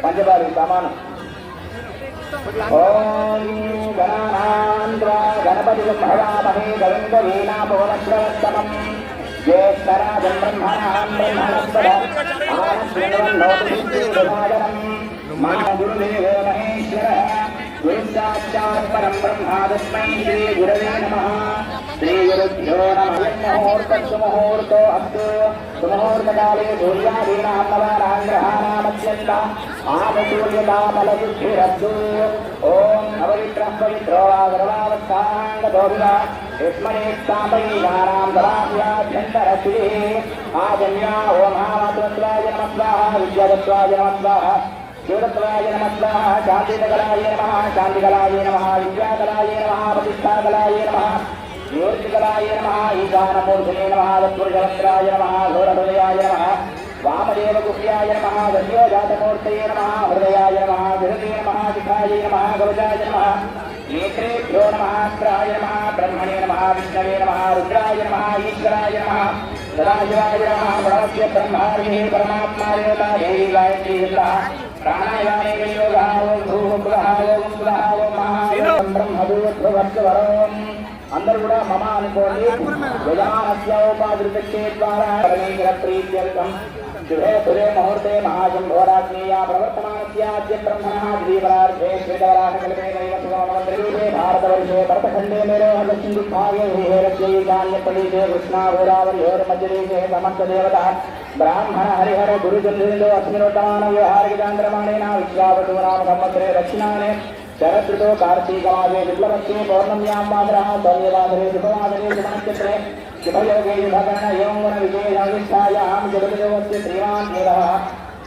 पंचबारी सामान ओम गणानान्द्रा गणपति हवामहे गंगवीनामोनश्रवस्तमं ज्येष्ठराजं ब्रह्मणां ब्रह्मणस्पद आनश्रीवन्नोतिविभाजनं महागुरुदेवो महेश्वरः गुरुसाक्षात् परं ब्रह्मा तस्मै श्रीगुरवे नमः। श्रीगुरुभ्यो नमः। मुहूर्तो अस्तु सुमुहूर्तकाले सूर्यादीनां नवानां ग्रहाणामत्यन्त आनुकूल्यतामलबुद्धिरस्तु। ॐ अपवित्रः पवित्रो वा गर्भावस्थाङ्गतोऽभिवा युष्मणेत्ताम्बरीकानां ददाभ्याभ्यन्तरश्रीः आजन्या ॐ महामातृत्वाय नमः स्वाहा विद्यादत्वाय नमः स्वाहा शिवदत्वाय नमः स्वाहा शान्तिकलाय नमः शान्तिकलाय नमः विद्याकलाय नमः प्रतिष्ठाकलाय नमः मूर्तिकलाय नमः ईशानमूर्धने नमः तत्पुरुषवक्त्राय नमः घोरहृदयाय नमः वामदेवगुह्याय नमः गद्योजातमूर्तये नमः हृदयाय नमः विहृते नमः शिखाय नमः कवचाय नमः नेत्रेभ्यो नमः अस्त्राय नमः ब्रह्मणे नमः विष्णवे नमः रुद्राय नमः ईश्वराय नमः सदाशिवाय नमः प्रणवस्य ब्रह्मार्ये परमात्मा देवता देवी गायत्री प्राणायामे योगः ओं भूः ओं स्वः ओं महां ब्रह्मदूतवत्वरम् अंदर కూడా మమ అనుకోండి యజమానస్యోపాదృతే ద్వారా ప్రీత్యర్థం శుభే సురే ముహూర్తే మహాశంభోరాజ్ఞేయ ప్రవర్తమానస్యాద్య బ్రహ్మణः ద్విపరార్ధే శ్వేతవరాహకల్పే వైవస్వమమంత్రిరూపే భారతవర్షే భరతఖండే మేరోహదక్షిణదిగ్భాగే హేరస్యైకాన్యపదీతే కృష్ణాగోదావరియోర్మధ్యదేశే సమస్తదేవత బ్రాహ్మణ హరిహర గురుజనులో అస్మినోత్తమాన వ్యవహారికాంధ్రమాణేన విశ్వావసు నామ సంవత్సరే దక్షిణానే शरदृतो कार्तीकमासे शुक्लपक्षे पौर्णम्यां वासरः सौम्यवासरे शुभवासरे शुभनक्षत्रे शुभयोगे शुभकर्ण यौवन विशेषाधिष्ठायां जगद्देवस्य श्रीमान् देवः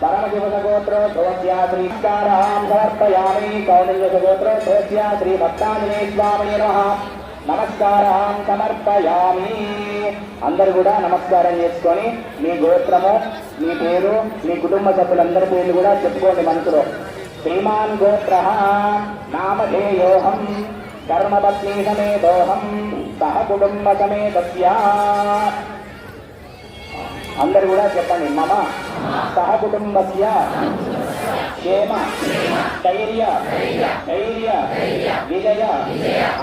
परमशिवसगोत्रोद्भवस्य श्रीकारां समर्पयामि कौण्डिन्यसगोत्रोद्भवस्य श्रीभक्ताञ्जनेय स्वामिने नमः నమస్కారం సమర్పయామి। అందరూ కూడా నమస్కారం చేసుకొని మీ గోత్రము మీ పేరు మీ కుటుంబ సభ్యులందరి పేర్లు కూడా చెప్పుకోండి మనసులో। श्रीमान गोत्र नामधेयोहम धर्मपत्नी समेतोहम सह कुटुंब समेतस्य अंदर కూడా చెప్పండి मम सह कुटुंबस्य क्षेम धैर्य विजय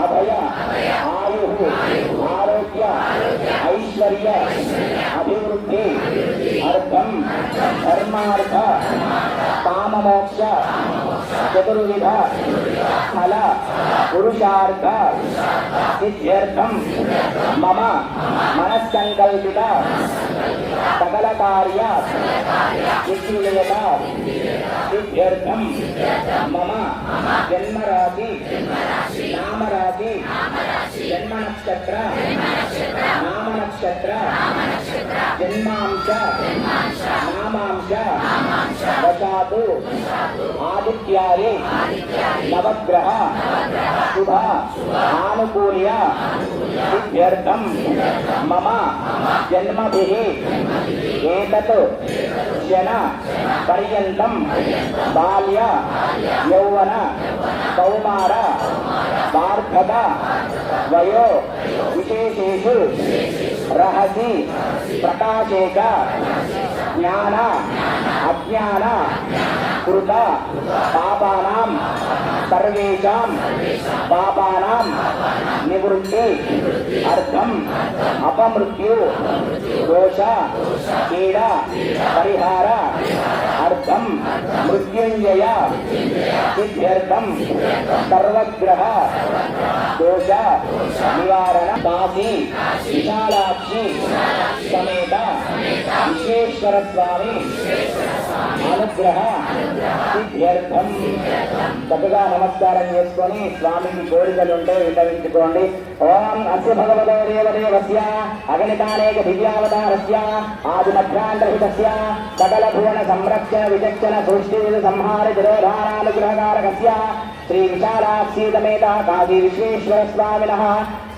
अभय आयु आरोग्य ऐश्वर्य अभिवृद्धि अर्थम धर्मार्थ काममोक्ष चतुर्विध फल पुरुषार्थ सिद्ध्यर्थम मम मनस्संकल्पित सकल कार्य सिद्धियता सिद्ध्यर्थम मम जन्मराशि नामराशि जन्म नक्षत्र नाम नक्षत्र जन्मांश नामांश वशातु आदित्यादि नवग्रह शुभ आनुकूल्य सिद्ध्यर्थम मम जन्मभिः एतत् क्षण पर्यन्तं बाल्य यौवन कौमार वार्धक वयो विशेषेषु रहसि प्रकाशेक ज्ञान अज्ञान कृत पापानां सर्वेषां पापानां निवृत्ति अर्थम अपमृत्यु दोष पीड़ा परिहार अर्थम मृत्युंजय सिद्ध्यर्थम सर्वग्रह दोष निवारण काशी विशालाक्षी समेत విశ్వేశ్వర స్వామి అనుగ్రహ సిద్ధ్యర్థం చక్కగా నమస్కారం చేసుకొని స్వామికి కోరికలుంటే విన్నవించుకోండి. ఓం అస్య భగవతో దేవదేవస్య అగణితానేక దివ్యావతారస్య ఆదిమధ్యాంతహితస్య సకల భువన సంరక్షణ విచక్షణ సృష్టి సంహార జరోధానానుగ్రహకారకస్య శ్రీ విశాలాక్షీతమేత కాశీ విశ్వేశ్వర స్వామినః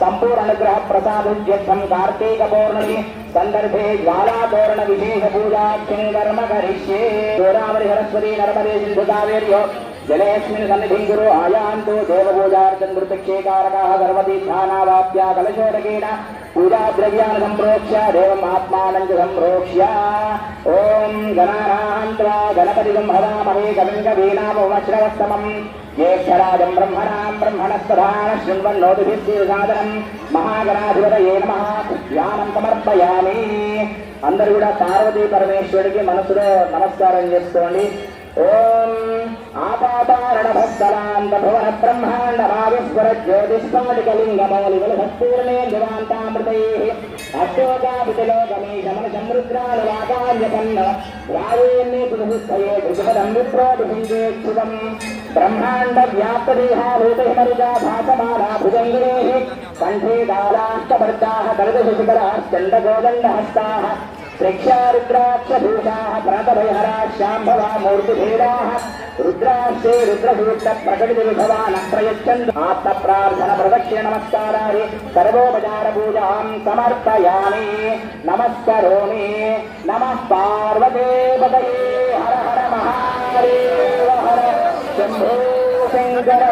సంపూర్ణ అనుగ్రహ ప్రసాదోద్యర్థం కార్తీక పౌర్ణమి సందర్భే జ్వాలాతోరణ విశేష పూజాఖ్యం కర్మ కరిష్యే. గోదావరి సరస్వతి నర్మదే సింధు కావేర్యో జలేస్మిన్ సన్నిధిం గురు ఆయాంతు దేవపూజార్థం కృతక్షేకారకాః సర్వతీర్థానావాప్యా కలశోదకేన పూజాద్రవ్యాన్ని సంప్రోక్ష్య దేవం ఆత్మానం చ సంప్రోక్ష్య. ఓం గణానాం త్వా గణపతిం హవామహే కవిం కవీనాముపమశ్రవస్తమం జ్యేష్ఠరాజం బ్రహ్మణాం బ్రహ్మణస్పదాన శృణ్వన్నోతిభిస్సాదనం మహాగణాధిపతయే నమః ధ్యానం సమర్పయామి. అందరూ కూడా పార్వతీ పరమేశ్వరుడికి మనసులో నమస్కారం చేసుకోండి. ఓం ఆపాతారణ భక్తలాంత భువన బ్రహ్మాండ భాగేశ్వర జ్యోతిష్పాటికలింగమౌలిబల భక్తూర్ణే దివాంతామృతై అష్టోకాపితలోకమీశమన సముద్రాలవాకార్యకన్న వాయేన్నే పునఃస్థయే దృశపదం విప్రోభిషించేక్షుతం బ్రహ్మాండ వ్యాప్తదేహాభూతహిమరుజా భాసమానా భుజంగిరేః కంఠే దాలాష్టభర్తాః కరదశిఖరాశ్చండగోదండహస్తాః ృద్రాక్షభూషాः ప్రాతభయహరా శాంభవా మూర్తిభేదాः రుద్రాక్షే రుద్రసూక్త ప్రకటిత విభవాన్ ప్రయచ్చందు ఆత్మ ప్రార్థన ప్రదక్షిణ నమస్కారాన్ని సర్వోపచార పూజాం సమర్పయామి. నమస్కరోమి. నమః పార్వతీపతయే హర హర మహాదేవ హర శంభో శంకర.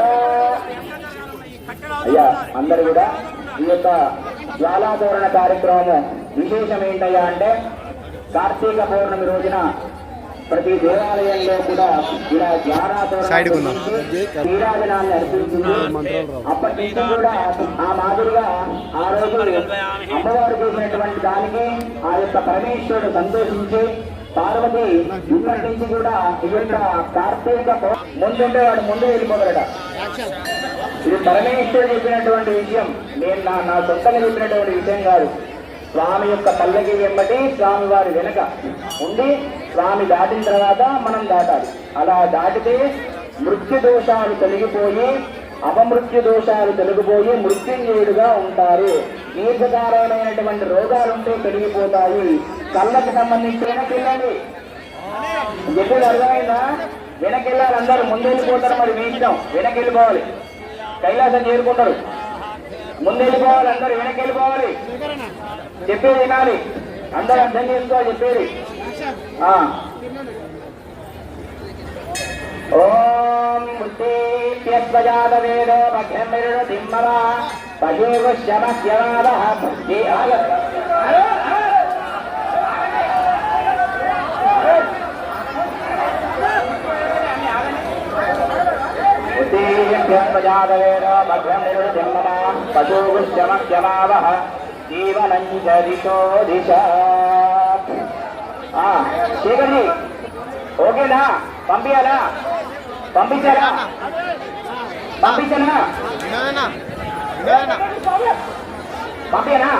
అయ్యా అందరూ కూడా ఈ యొక్క జ్వాలాతోరణ కార్యక్రమము విశేషం ఏంటయ్యా అంటే కార్తీక పౌర్ణమి రోజున ప్రతి దేవాలయంలో కూడా ఇలా జ్వాలాతోరణ నీరాజనాన్ని అర్పించింది. అప్పటి నుంచి కూడా ఆ మాదిరిగా ఆ రోజు అమ్మవారు చేసినటువంటి దానికి ఆ యొక్క పరమేశ్వరుడు సంతోషించి పార్వతి ఇప్పటి నుంచి కూడా ఈ యొక్క కార్తీక ముందుంటే వాడు ముందు వెళ్ళిపోగలట. ఇది పరమేశ్వరుడు చెప్పినటువంటి విషయం, నేను నా సొంతంగా చెప్పినటువంటి విషయం కాదు. స్వామి యొక్క పల్లకి వెంబడి స్వామి వారి వెనక ఉండి స్వామి దాటిన తర్వాత మనం దాటాలి. అలా దాటితే మృత్యు దోషాలు తొలగిపోయి అపమృత్యు దోషాలు తొలగిపోయి మృత్యుంజయుడుగా ఉంటారు. దీర్ఘకాలమైనటువంటి రోగాలుంటే తొలగిపోతాయి. కళ్ళకి సంబంధించి వెనకెళ్ళండి. చెప్పేది అర్థమైందా? వెనకెళ్ళాలి. అందరూ ముందు వెళ్ళిపోతారు. మరి మీ ఇష్టం. వెనకెళ్ళిపోవాలి. కైలాసం చేరుకుంటారు. ముందు వెళ్ళిపోవాలి. అందరూ వెనకెళ్ళిపోవాలి. చెప్పేది వినాలి. అందరూ అర్థం చేసుకోవాలి చెప్పేది. ఓం ముత్తేప్యస్వజాత వేదో మధ్యమిరుడు దిమ్మల పశువు శమస్యవాద భక్తి ముత్తేప్యస్వజాత వేదో మధ్యమిరుడు దిమ్మల పశువు శమస్యవాద జీవనం చరితో దిశ. శేఖర్జీ ఓకేనా? పంపించాలా? పంపించాలా? పంపించానా? పంపించనా?